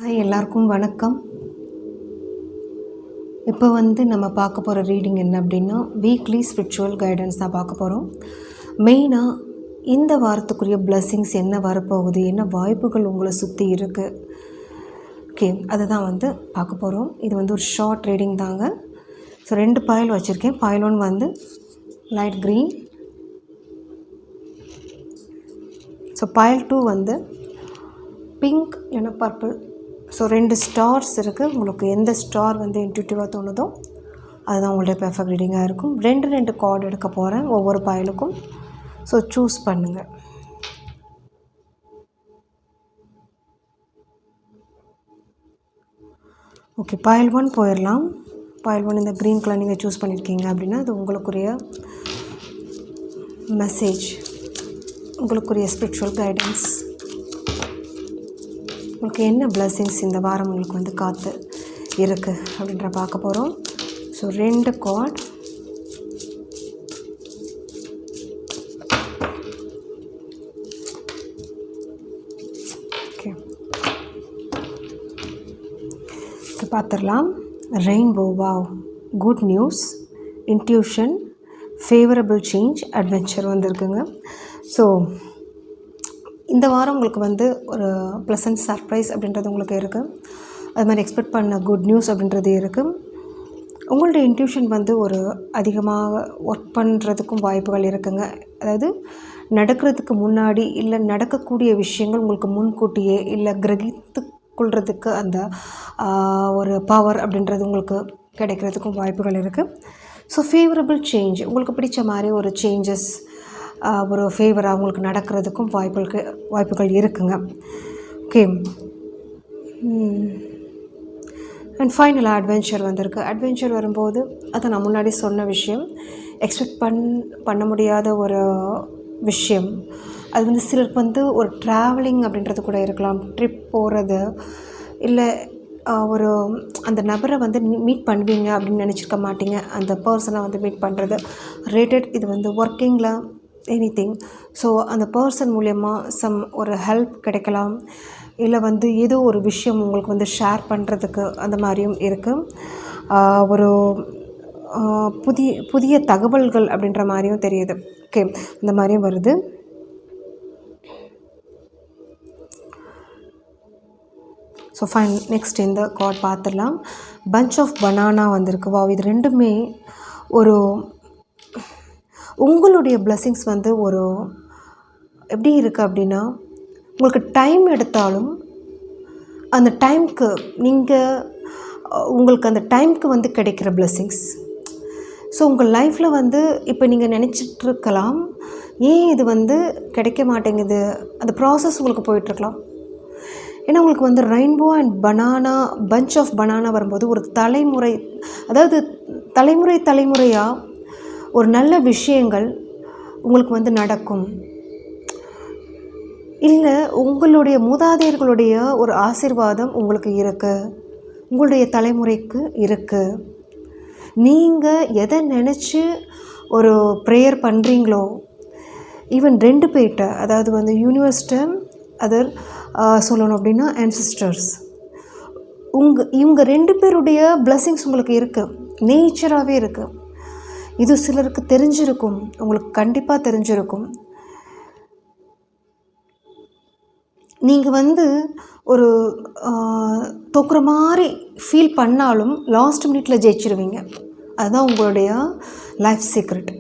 Hi, எல்லாருக்கும் வணக்கம். இப்போ நம்ம பார்க்க போகிற ரீடிங் என்ன அப்படின்னா, வீக்லி ஸ்பிரிச்சுவல் கைடன்ஸ் தான் பார்க்க போகிறோம். மெயினாக இந்த வாரத்துக்குரிய பிளெஸ்ஸிங்ஸ் என்ன வரப்போகுது, என்ன வாய்ப்புகள் உங்களை சுற்றி இருக்குது, ஓகே, அதை தான் பார்க்க போகிறோம். இது ஒரு ஷார்ட் ரீடிங் தாங்க. ஸோ 2 பாயில் வச்சுருக்கேன். Boil 1 light green, so boil 2 pink இல்லைன்னா பர்பிள். ஸோ 2 ஸ்டார்ஸ் இருக்குது. உங்களுக்கு எந்த ஸ்டார் இன்ட்யூட்டிவாக தோணுதோ அதுதான் உங்களுடைய பெர்ஃபெக்ட் ரீடிங்காக இருக்கும். 2 கார்டு எடுக்க போகிறேன் ஒவ்வொரு பாயிலுக்கும். ஸோ சூஸ் பண்ணுங்கள். ஓகே, பாயில் 1 போயிடலாம். பாயில் 1 இந்த க்ரீன் கலர் நீங்கள் சூஸ் பண்ணியிருக்கீங்க அப்படின்னா அது உங்களுக்குரிய மெசேஜ், உங்களுக்குரிய ஸ்பிரிச்சுவல் கைடன்ஸ், உங்களுக்கு என்ன பிளெஸ்ஸிங்ஸ் இந்த வாரம் உங்களுக்கு காத்து இருக்குது அப்படின்ற பார்க்க போகிறோம். ஸோ 2 கார்டு, ஓகே பார்த்துடலாம். Rainbow, wow, good news, intuition, favourable change, adventure வந்திருக்குங்க. ஸோ இந்த வாரம் உங்களுக்கு ஒரு ப்ளசன்ட் சர்ப்ரைஸ் அப்படின்றது உங்களுக்கு இருக்குது. அது மாதிரி எக்ஸ்பெக்ட் பண்ண குட் நியூஸ் அப்படின்றது இருக்குது. உங்களுடைய இன்ட்யூஷன் ஒரு அதிகமாக ஒர்க் பண்ணுறதுக்கும் வாய்ப்புகள் இருக்குங்க. அதாவது நடக்கிறதுக்கு முன்னாடி இல்லை நடக்கக்கூடிய விஷயங்கள் உங்களுக்கு முன்கூட்டியே இல்லை கிரகித்து கொள்றதுக்கு அந்த ஒரு பவர் அப்படின்றது உங்களுக்கு கிடைக்கிறதுக்கும் வாய்ப்புகள் இருக்குது. ஸோ ஃபேவரபிள் சேஞ்ச், உங்களுக்கு பிடிச்ச மாதிரி ஒரு சேஞ்சஸ், ஒரு ஃபேவராக உங்களுக்கு நடக்கிறதுக்கும் வாய்ப்புகள் இருக்குங்க. ஓகே, அண்ட் ஃபைனலாக அட்வென்ச்சர் வந்திருக்கு. அட்வென்ச்சர் வரும்போது அதை நான் முன்னாடி சொன்ன விஷயம், எக்ஸ்பெக்ட் பண்ண முடியாத ஒரு விஷயம். அது சிலருக்கு ஒரு ட்ராவலிங் அப்படின்றது கூட இருக்கலாம். ட்ரிப் போகிறது, இல்லை ஒரு அந்த நபரை மீட் பண்ணுவீங்க அப்படின்னு நினச்சிருக்க மாட்டீங்க. அந்த பர்சனை மீட் பண்ணுறது ரிலேட்டட், இது ஒர்க்கிங்கில் எனிதிங். ஸோ அந்த பர்சன் மூலயமா ஒரு ஹெல்ப் கிடைக்கலாம், இல்லை ஏதோ ஒரு விஷயம் உங்களுக்கு ஷேர் பண்ணுறதுக்கு அந்த மாதிரியும் இருக்குது. ஒரு புதிய தகவல்கள் அப்படின்ற மாதிரியும் தெரியுது. ஓகே, இந்த மாதிரியும் வருது. ஸோ ஃபைன், நெக்ஸ்ட் இந்த கார்ட் பார்த்துடலாம். பஞ்ச் ஆஃப் பனானா வந்திருக்கு. வா, இது ரெண்டுமே ஒரு உங்களுடைய பிளெஸ்ஸிங்ஸ் ஒரு எப்படி இருக்குது அப்படின்னா, உங்களுக்கு டைம் எடுத்தாலும் அந்த டைம்க்கு உங்களுக்கு அந்த டைம்க்கு கிடைக்கிற பிளெஸ்ஸிங்ஸ். ஸோ உங்கள் லைஃப்பில் இப்போ நீங்கள் நினச்சிட்ருக்கலாம், ஏன் இது கிடைக்க மாட்டேங்குது, அந்த ப்ராசஸ் உங்களுக்கு போயிட்டுருக்கலாம். ஏன்னா உங்களுக்கு rainbow and banana, bunch of banana வரும்போது ஒரு தலைமுறை, அதாவது தலைமுறையாக ஒரு நல்ல விஷயங்கள் உங்களுக்கு நடக்கும். இல்லை உங்களுடைய மூதாதையர்களுடைய ஒரு ஆசீர்வாதம் உங்களுக்கு இருக்குது, உங்களுடைய தலைமுறைக்கு இருக்குது. நீங்கள் எதை நினச்சி ஒரு ப்ரேயர் பண்ணுறீங்களோ, ஈவன் 2 பேர்கிட்ட, அதாவது யூனிவர்ஸ்ட்ட, அதர் சொல்லணும் அப்படின்னா ஆன்செஸ்டர்ஸ், இவங்க 2 பேருடைய பிளெஸ்ஸிங்ஸ் உங்களுக்கு இருக்குது, நேச்சராகவே இருக்குது. இது சிலருக்கு தெரிஞ்சிருக்கும், உங்களுக்கு கண்டிப்பாக தெரிஞ்சிருக்கும். நீங்கள் ஒரு தோக்குற மாதிரி ஃபீல் பண்ணாலும் லாஸ்ட் மினிட்ல ஜெயிச்சிருவீங்க. அதுதான் உங்களுடைய லைஃப் சீக்ரெட்.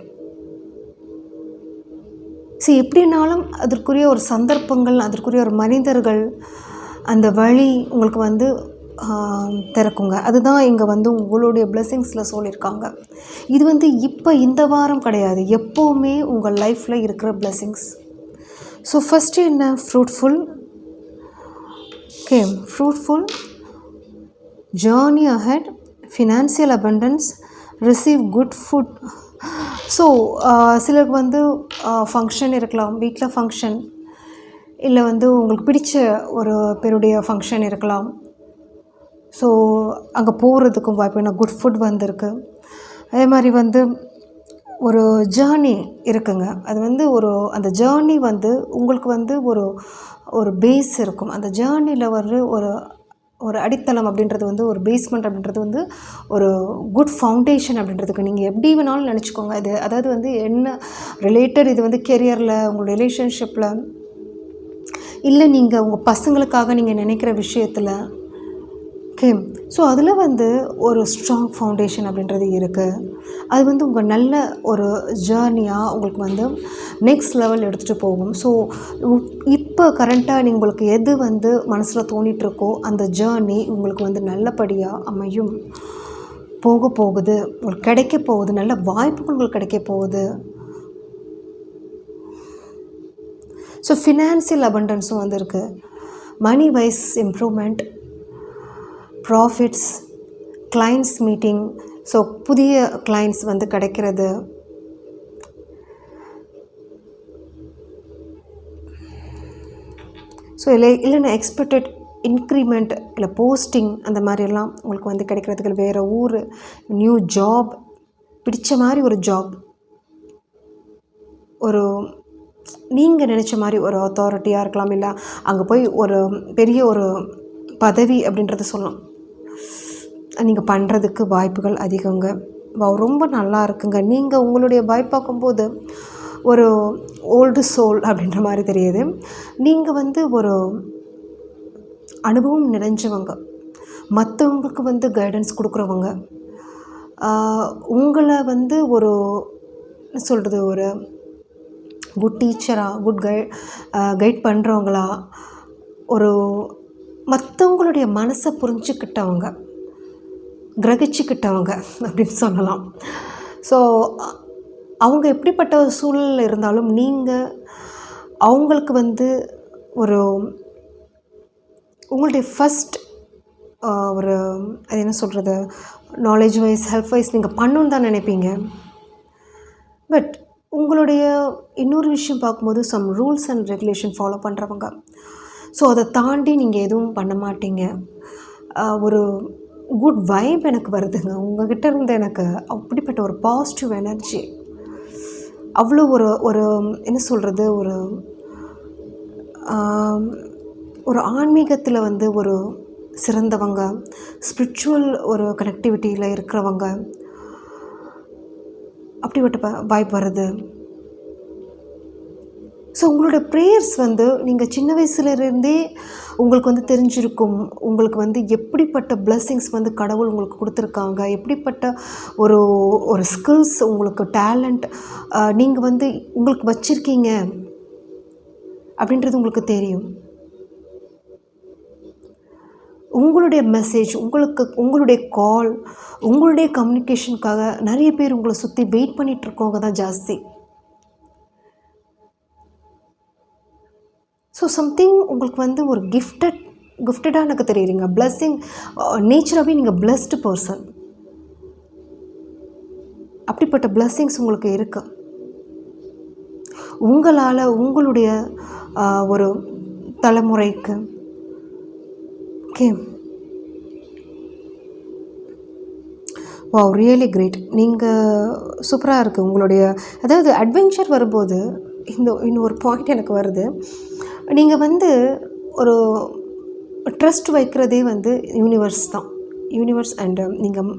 சரி, எப்படின்னாலும் அதற்குரிய ஒரு சந்தர்ப்பங்கள், அதற்குரிய ஒரு மனிதர்கள், அந்த வழி உங்களுக்கு திறக்குங்க. அதுதான் இங்கே உங்களுடைய பிளெஸ்ஸிங்ஸில் சொல்லியிருக்காங்க. இது இப்போ இந்த வாரம் கிடையாது, எப்போவுமே உங்கள் லைஃப்பில் இருக்கிற பிளெஸ்ஸிங்ஸ். ஸோ ஃபஸ்ட்டு என்ன, fruitful. Okay, fruitful, journey ahead, financial abundance, receive good food. So சிலருக்கு ஃபங்க்ஷன் இருக்கலாம், வீட்டில் ஃபங்க்ஷன், இல்லை உங்களுக்கு பிடிச்ச ஒரு பேருடைய ஃபங்க்ஷன் இருக்கலாம். ஸோ அங்கே போகிறதுக்கும் வாய்ப்பு, ஏன்னா குட் ஃபுட் வந்திருக்கு. அதே மாதிரி ஒரு ஜேர்னி இருக்குங்க. அது ஒரு அந்த ஜேர்னி உங்களுக்கு ஒரு பேஸ் இருக்கும். அந்த ஜேர்னியில் ஒரு ஒரு அடித்தளம் அப்படின்றது வந்து ஒரு பேஸ்மெண்ட் அப்படின்றது வந்து ஒரு குட் ஃபவுண்டேஷன் அப்படின்றதுக்கு நீங்கள் எப்படி வேணாலும் நினச்சிக்கோங்க. இது அதாவது வந்து என்ன ரிலேட்டட், இது வந்து கெரியரில், உங்கள் ரிலேஷன்ஷிப்பில், இல்லை நீங்கள் உங்கள் பசங்களுக்காக நீங்கள் நினைக்கிற விஷயத்தில். ஓகே, ஸோ அதில் வந்து ஒரு ஸ்ட்ராங் ஃபவுண்டேஷன் அப்படின்றது இருக்குது. அது வந்து உங்கள் நல்ல ஒரு ஜேர்னியாக உங்களுக்கு வந்து நெக்ஸ்ட் லெவல் எடுத்துகிட்டு போகும். ஸோ இப்போ கரண்ட்டாக உங்களுக்கு எது வந்து மனசில் தோணிகிட்ருக்கோ அந்த ஜேர்னி உங்களுக்கு வந்து நல்லபடியாக அமையும். போகுது, உங்களுக்கு கிடைக்க போகுது, நல்ல வாய்ப்புகள் உங்களுக்கு கிடைக்க போகுது. ஸோ ஃபினான்சியல் அபண்டன்ஸும் வந்து இருக்குது. Money wise improvement, profits, clients meeting, so புதிய கிளைண்ட்ஸ் வந்து கிடைக்கிறது. ஸோ இல்லைன்னா எக்ஸ்பெக்டட் இன்க்ரிமெண்ட், இல்லை போஸ்டிங், அந்த மாதிரியெல்லாம் உங்களுக்கு வந்து கிடைக்கிறதுக்கு, வேறு ஊர், நியூ ஜாப், பிடிச்ச மாதிரி ஒரு ஜாப், ஒரு நீங்கள் நினச்ச மாதிரி ஒரு அத்தாரிட்டியாக இருக்கலாம், இல்லை அங்கே போய் ஒரு பெரிய ஒரு பதவி அப்படின்றத சொல்லலாம், நீங்கள் பண்ணுறதுக்கு வாய்ப்புகள் அதிகங்க. ரொம்ப நல்லா இருக்குங்க. நீங்கள் உங்களுடைய வாய்ப்பு பார்க்கும்போது ஒரு ஓல்டு சோல் அப்படின்ற மாதிரி தெரியுது. நீங்கள் வந்து ஒரு அனுபவம் நிறைஞ்சவங்க, மற்றவங்களுக்கு வந்து கைடன்ஸ் கொடுக்குறவங்க, உங்களை வந்து ஒரு சொல்கிறது ஒரு குட் டீச்சராக, குட் கைட் பண்ணுறவங்களா, ஒரு மற்றவங்களுடைய மனசை புரிஞ்சுக்கிட்டவங்க, கிரகிச்சிக்கிட்டவங்க அப்படின்னு சொல்லலாம். ஸோ அவங்க எப்படிப்பட்ட ஒரு சூழலில் இருந்தாலும் நீங்கள் அவங்களுக்கு வந்து ஒரு உங்களுடைய ஃபஸ்ட் ஒரு அது என்ன சொல்கிறது, நாலேஜ் வைஸ், ஹெல்ப் வைஸ் நீங்கள் பண்ணணுன்னு தான் நினைப்பீங்க. பட் உங்களுடைய இன்னொரு விஷயம் பார்க்கும்போது some rules and regulation follow பண்ணுறவங்க. ஸோ அதை தாண்டி நீங்கள் எதுவும் பண்ண மாட்டீங்க. ஒரு குட் வைப் எனக்கு வருதுங்க உங்கள்கிட்ட இருந்து. எனக்கு அப்படிப்பட்ட ஒரு பாசிட்டிவ் எனர்ஜி, அவ்வளோ ஒரு என்ன சொல்கிறது, ஒரு ஆன்மீகத்தில் வந்து ஒரு சிறந்தவங்க, ஸ்பிரிச்சுவல் ஒரு கனெக்டிவிட்டியில் இருக்கிறவங்க, அப்படிப்பட்ட வைப் வருது. ஸோ உங்களோட ப்ரேயர்ஸ் வந்து நீங்கள் சின்ன வயசுலேருந்தே உங்களுக்கு வந்து தெரிஞ்சிருக்கும். உங்களுக்கு வந்து எப்படிப்பட்ட பிளெஸ்ஸிங்ஸ் வந்து கடவுள் உங்களுக்கு கொடுத்துருக்காங்க, எப்படிப்பட்ட ஒரு ஸ்கில்ஸ், உங்களுக்கு டேலண்ட் நீங்கள் வந்து உங்களுக்கு வச்சுருக்கீங்க அப்படின்றது உங்களுக்கு தெரியும். உங்களுடைய மெசேஜ், உங்களுடைய கால், உங்களுடைய கம்யூனிகேஷனுக்காக நிறைய பேர் உங்களை சுற்றி வெயிட் பண்ணிகிட்ருக்கவங்க தான் ஜாஸ்தி. ஸோ சம்திங் உங்களுக்கு வந்து ஒரு கிஃப்டடாக எனக்கு தெரியுறீங்க. பிளெஸ்ஸிங் நேச்சராகவே நீங்கள் பிளெஸ்டு பர்சன். அப்படிப்பட்ட பிளெஸ்ஸிங்ஸ் உங்களுக்கு இருக்கு. உங்களால் உங்களுடைய ஒரு தலைமுறைக்கு ஓகே, வாவ், ரியலி கிரேட். நீங்கள் சூப்பராக இருக்குது உங்களுடைய, அதாவது அட்வென்ச்சர் வரும்போது இன்னொரு பாயிண்ட் எனக்கு வருது. நீங்கள் வந்து ஒரு ட்ரஸ்ட் வைக்கிறதே வந்து யூனிவர்ஸ் தான், யூனிவர்ஸ் அண்ட் நீங்கள்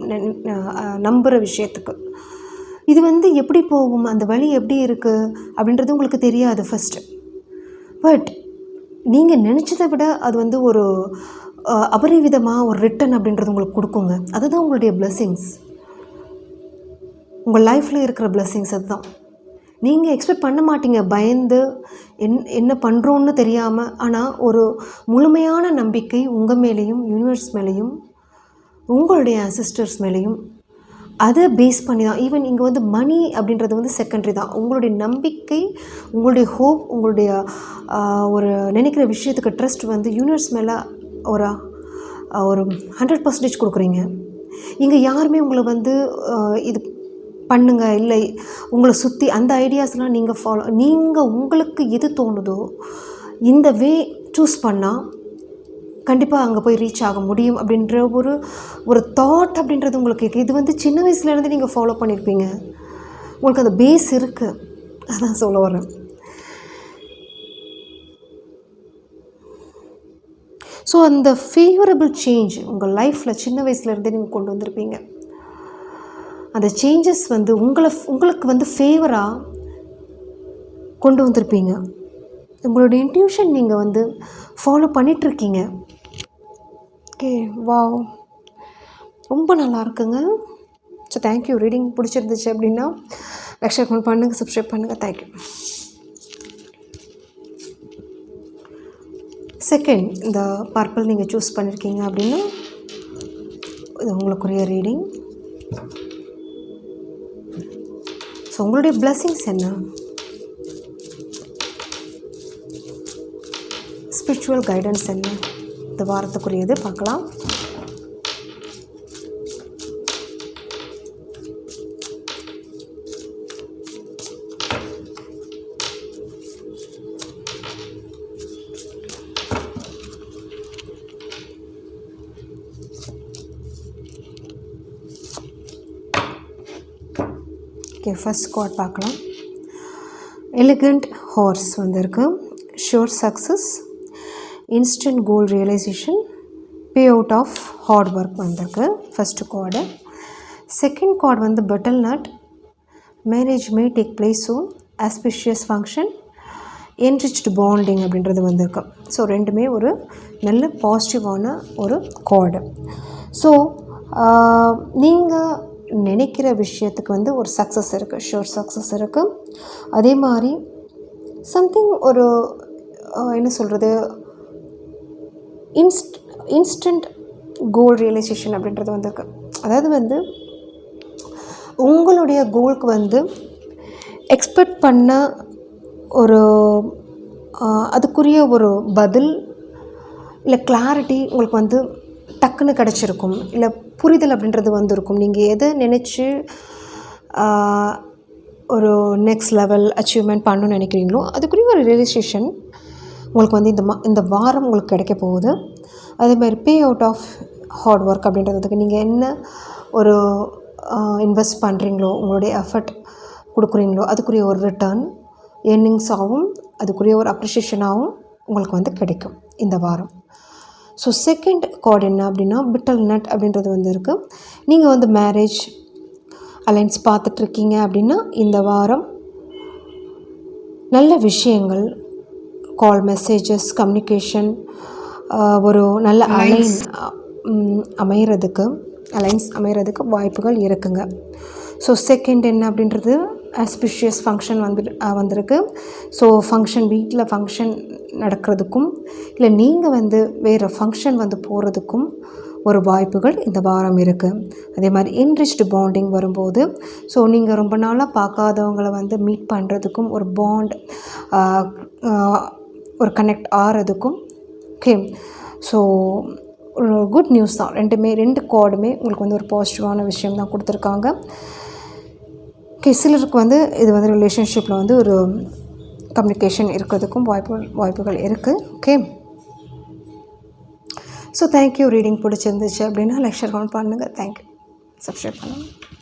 நம்புகிற விஷயத்துக்கு. இது வந்து எப்படி போகும், அந்த வழி எப்படி இருக்குது அப்படின்றது உங்களுக்கு தெரியாது ஃபஸ்ட்டு. பட் நீங்கள் நினச்சதை விட அது வந்து ஒரு அபரிவிதமாக ஒரு ரிட்டன் அப்படின்றது உங்களுக்கு கொடுக்குங்க. அதுதான் உங்களுடைய பிளெஸ்ஸிங்ஸ், உங்கள் லைஃப்பில் இருக்கிற பிளெஸ்ஸிங்ஸ். அதுதான் நீங்கள் எக்ஸ்பெக்ட் பண்ண மாட்டீங்க, பயந்து என்ன பண்ணுறோன்னு தெரியாமல். ஆனால் ஒரு முழுமையான நம்பிக்கை உங்கள் மேலேயும், யூனிவர்ஸ் மேலேயும், உங்களுடைய ஆன்செஸ்டர்ஸ் மேலேயும், அதை பேஸ் பண்ணி தான். ஈவன் இங்கே வந்து மணி அப்படின்றது வந்து செகண்டரி தான். உங்களுடைய நம்பிக்கை, உங்களுடைய ஹோப், உங்களுடைய ஒரு நினைக்கிற விஷயத்துக்கு ட்ரஸ்ட் வந்து யூனிவர்ஸ் மேலே ஒரு 100% கொடுக்குறீங்க. இங்கே யாருமே உங்களை வந்து இது பண்ணுங்க, இல்லை உங்களை சுற்றி அந்த ஐடியாஸ்லாம் நீங்கள் உங்களுக்கு எது தோணுதோ இந்த வே சூஸ் பண்ணால் கண்டிப்பாக அங்கே போய் ரீச் ஆக முடியும் அப்படின்ற ஒரு தாட் அப்படின்றது உங்களுக்கு இது வந்து சின்ன வயசுலேருந்து நீங்கள் ஃபாலோ பண்ணியிருப்பீங்க. உங்களுக்கு அந்த பேஸ் இருக்குது, அதான் சொல்ல வரேன். ஸோ அந்த ஃபேவரபிள் சேஞ்ச் உங்கள் லைஃப்பில் சின்ன வயசுலேருந்தே நீங்கள் கொண்டு வந்திருப்பீங்க. அந்த சேஞ்சஸ் வந்து உங்களுக்கு வந்து ஃபேவராக கொண்டு வந்திருப்பீங்க. உங்களோட இன்ட்யூஷன் நீங்கள் வந்து ஃபாலோ பண்ணிகிட்ருக்கீங்க. ஓகே, வாவ், ரொம்ப நல்லா இருக்குங்க. So thank you. ரீடிங் பிடிச்சிருந்துச்சு அப்படின்னா லைக், ஷேர் பண்ணுங்கள், சப்ஸ்கிரைப் பண்ணுங்கள். தேங்க்யூ. செகண்ட், இந்த பர்பிள் நீங்கள் சூஸ் பண்ணியிருக்கீங்க அப்படின்னா இது உங்களுக்குரிய ரீடிங். ஸோ உங்களுடைய பிளெஸிங்ஸ் என்ன, ஸ்பிரிச்சுவல் கைடன்ஸ் என்ன, இந்த வாரத்துக்குரியது பார்க்கலாம். ஓகே, ஃபர்ஸ்ட் கார்ட் பார்க்கலாம். எலிகண்ட் ஹார்ஸ் வந்திருக்கு. Sure success, instant goal realisation, pay out of hard work வந்திருக்கு ஃபஸ்ட்டு கார்டு. செகண்ட் கார்டு வந்து betel nut, marriage may take place soon, auspicious function, enriched bonding அப்படின்றது வந்திருக்கு. ஸோ ரெண்டுமே ஒரு நல்ல பாசிட்டிவான ஒரு கார்டு. ஸோ நீங்கள் நினைக்கிற விஷயத்துக்கு வந்து ஒரு சக்ஸஸ் இருக்குது, ஷுர் சக்ஸஸ் இருக்குது. அதே மாதிரி சம்திங் ஒரு என்ன சொல்கிறது, இன்ஸ்டன்ட் கோல் ரியலைசேஷன் அப்படின்றது வந்திருக்கு. அதாவது வந்து உங்களுடைய கோலுக்கு வந்து எக்ஸ்பெக்ட் பண்ண ஒரு அதுக்குரிய ஒரு பதில் இல்லை கிளாரிட்டி உங்களுக்கு வந்து டக்குன்னு கிடச்சிருக்கும், இல்லை புரிதல் அப்படின்றது வந்திருக்கும். நீங்கள் எதை நினச்சி ஒரு நெக்ஸ்ட் லெவல் அச்சீவ்மெண்ட் பண்ணணும்னு நினைக்கிறீங்களோ அதுக்குரிய ஒரு ரியலைசேஷன் உங்களுக்கு வந்து இந்த வாரம் உங்களுக்கு கிடைக்க போகுது. அதேமாதிரி pay out of hard work அப்படின்றதுக்கு நீங்கள் என்ன ஒரு இன்வெஸ்ட் பண்ணுறீங்களோ, உங்களுடைய எஃபர்ட் கொடுக்குறீங்களோ அதுக்குரிய ஒரு ரிட்டர்ன் ஏர்னிங்ஸாகவும் அதுக்குரிய ஒரு அப்ரிஷியேஷனாகவும் உங்களுக்கு வந்து கிடைக்கும் இந்த வாரம். ஸோ செகண்ட் கார்டு என்ன அப்படின்னா பிட்டல் நட் அப்படின்றது வந்து இருக்குது. நீங்கள் வந்து மேரேஜ் அலைன்ஸ் பார்த்துட்ருக்கீங்க அப்படின்னா இந்த வாரம் நல்ல விஷயங்கள், கால், மெசேஜஸ், கம்யூனிகேஷன், ஒரு நல்ல அலைன்ஸ் அமைகிறதுக்கு வாய்ப்புகள் இருக்குங்க. ஸோ செகண்ட் என்ன அப்படின்றது ஆஸ்பிஷியஸ் ஃபங்க்ஷன் வந்திருக்கு. ஸோ ஃபங்க்ஷன், வீட்டில் ஃபங்க்ஷன் நடக்கிறதுக்கும் இல்லை நீங்கள் வந்து வேறு ஃபங்க்ஷன் வந்து போகிறதுக்கும் ஒரு வாய்ப்புகள் இந்த வாரம் இருக்குது. அதே மாதிரி என்ரிச்டு பாண்டிங் வரும்போது, ஸோ நீங்கள் ரொம்ப நாளாக பார்க்காதவங்களை வந்து மீட் பண்ணுறதுக்கும் ஒரு பாண்ட், ஒரு கனெக்ட் ஆகிறதுக்கும். ஓகே, ஸோ ஒரு குட் நியூஸ் தான். ரெண்டு கார்டுமே உங்களுக்கு வந்து ஒரு பாசிட்டிவான விஷயம் தான் கொடுத்துருக்காங்க. ஓகே, சிலருக்கு வந்து இது வந்து ரிலேஷன்ஷிப்பில் வந்து ஒரு கம்யூனிகேஷன் இருக்கிறதுக்கும் வாய்ப்புகள் இருக்குது. Okay, so thank you. ரீடிங் பிடிச்சிருந்துச்சு அப்படின்னா லைக், ஷேர் பண்ணுங்கள். தேங்க்யூ. சப்ஸ்கிரைப் பண்ணுங்கள்.